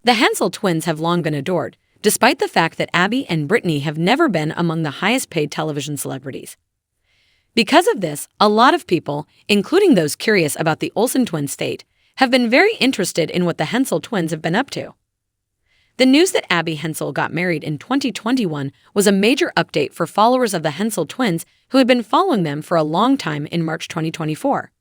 The Hensel twins have long been adored, despite the fact that Abby and Brittany have never been among the highest-paid television celebrities. Because of this, a lot of people, including those curious about the Olsen twins' fate, have been very interested in what the Hensel twins have been up to. The news that Abby Hensel got married in 2021 was a major update for followers of the Hensel twins who had been following them for a long time in March 2024.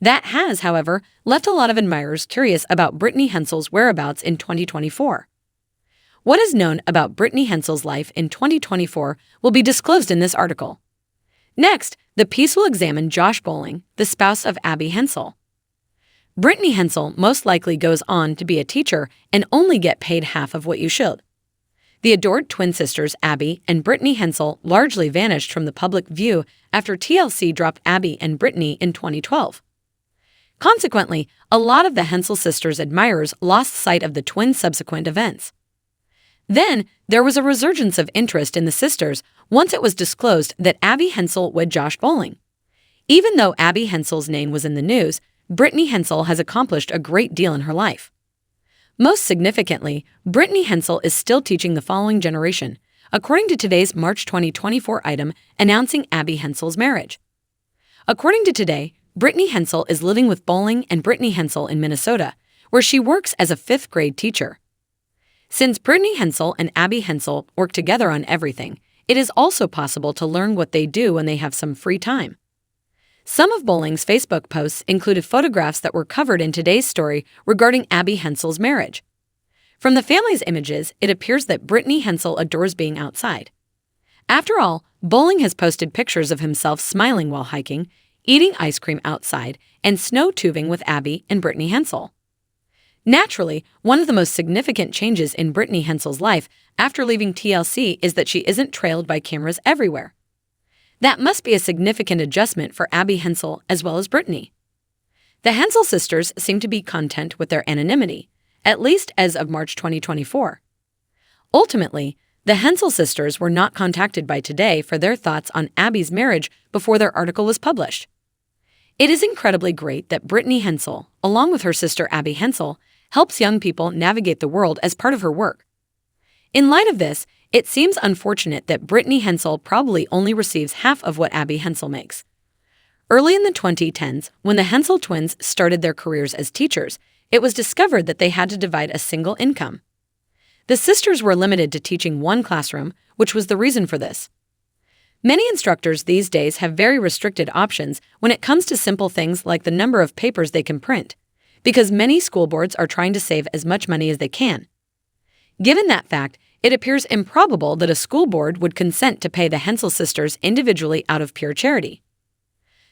That has, however, left a lot of admirers curious about Brittany Hensel's whereabouts in 2024. What is known about Brittany Hensel's life in 2024 will be disclosed in this article. Next, the piece will examine Josh Bowling, the spouse of Abby Hensel. Brittany Hensel most likely goes on to be a teacher and only get paid half of what you should. The adored twin sisters Abby and Brittany Hensel largely vanished from the public view after TLC dropped Abby and Brittany in 2012. Consequently, a lot of the Hensel sisters' admirers lost sight of the twins' subsequent events. Then, there was a resurgence of interest in the sisters once it was disclosed that Abby Hensel wed Josh Bowling. Even though Abby Hensel's name was in the news, Brittany Hensel has accomplished a great deal in her life. Most significantly, Brittany Hensel is still teaching the following generation, according to today's March 2024 item announcing Abby Hensel's marriage. According to Today, Brittany Hensel is living with Bowling and Brittany Hensel in Minnesota, where she works as a fifth-grade teacher. Since Brittany Hensel and Abby Hensel work together on everything, it is also possible to learn what they do when they have some free time. Some of Bowling's Facebook posts included photographs that were covered in today's story regarding Abby Hensel's marriage. From the family's images, it appears that Brittany Hensel adores being outside. After all, Bowling has posted pictures of himself smiling while hiking, eating ice cream outside, and snow tubing with Abby and Brittany Hensel. Naturally, one of the most significant changes in Brittany Hensel's life after leaving TLC is that she isn't trailed by cameras everywhere. That must be a significant adjustment for Abby Hensel as well as Brittany. The Hensel sisters seem to be content with their anonymity, at least as of March 2024. Ultimately, the Hensel sisters were not contacted by Today for their thoughts on Abby's marriage before their article was published. It is incredibly great that Brittany Hensel, along with her sister Abby Hensel, helps young people navigate the world as part of her work. In light of this, it seems unfortunate that Brittany Hensel probably only receives half of what Abby Hensel makes. Early in the 2010s, when the Hensel twins started their careers as teachers, it was discovered that they had to divide a single income. The sisters were limited to teaching one classroom, which was the reason for this. Many instructors these days have very restricted options when it comes to simple things like the number of papers they can print, because many school boards are trying to save as much money as they can. Given that fact, it appears improbable that a school board would consent to pay the Hensel sisters individually out of pure charity.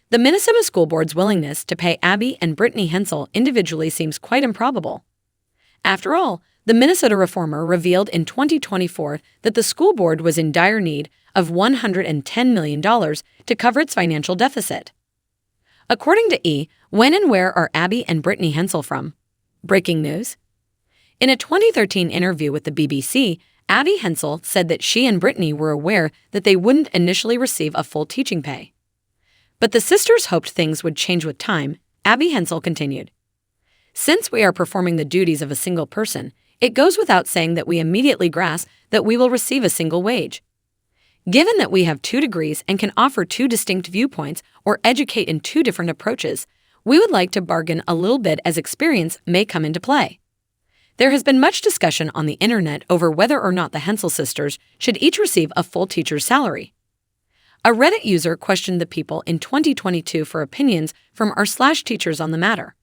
The Minnesota School Board's willingness to pay Abby and Brittany Hensel individually seems quite improbable. After all, the Minnesota Reformer revealed in 2024 that the school board was in dire need of $110 million to cover its financial deficit. According to E! When and where are Abby and Brittany Hensel from? Breaking news. In a 2013 interview with the BBC, Abby Hensel said that she and Brittany were aware that they wouldn't initially receive a full teaching pay. But the sisters hoped things would change with time. Abby Hensel continued, "Since we are performing the duties of a single person, it goes without saying that we immediately grasp that we will receive a single wage. Given that we have 2 degrees and can offer 2 distinct viewpoints or educate in 2 different approaches, we would like to bargain a little bit as experience may come into play." There has been much discussion on the internet over whether or not the Hensel sisters should each receive a full teacher's salary. A Reddit user questioned the people in 2022 for opinions from r/teachers on the matter.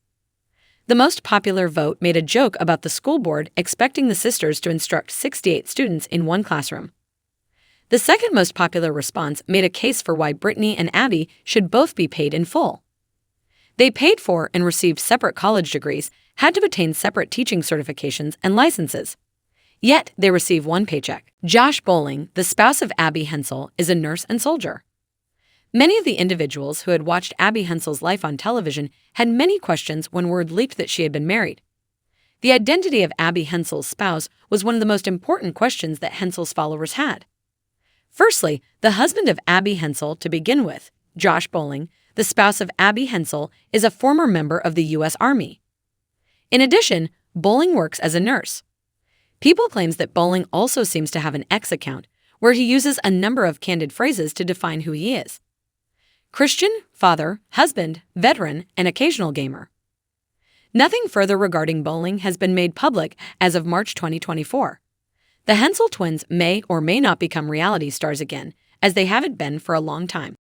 The most popular vote made a joke about the school board expecting the sisters to instruct 68 students in one classroom. The second most popular response made a case for why Brittany and Abby should both be paid in full. They paid for and received separate college degrees, had to obtain separate teaching certifications and licenses. Yet they receive one paycheck. Josh Bowling, the spouse of Abby Hensel, is a nurse and soldier. Many of the individuals who had watched Abby Hensel's life on television had many questions when word leaked that she had been married. The identity of Abby Hensel's spouse was one of the most important questions that Hensel's followers had. Firstly, the husband of Abby Hensel to begin with, Josh Bowling, the spouse of Abby Hensel, is a former member of the U.S. Army. In addition, Bowling works as a nurse. People claims that Bowling also seems to have an X account, where he uses a number of candid phrases to define who he is. Christian, father, husband, veteran, and occasional gamer. Nothing further regarding Bowling has been made public as of March 2024. The Hensel twins may or may not become reality stars again, as they haven't been for a long time.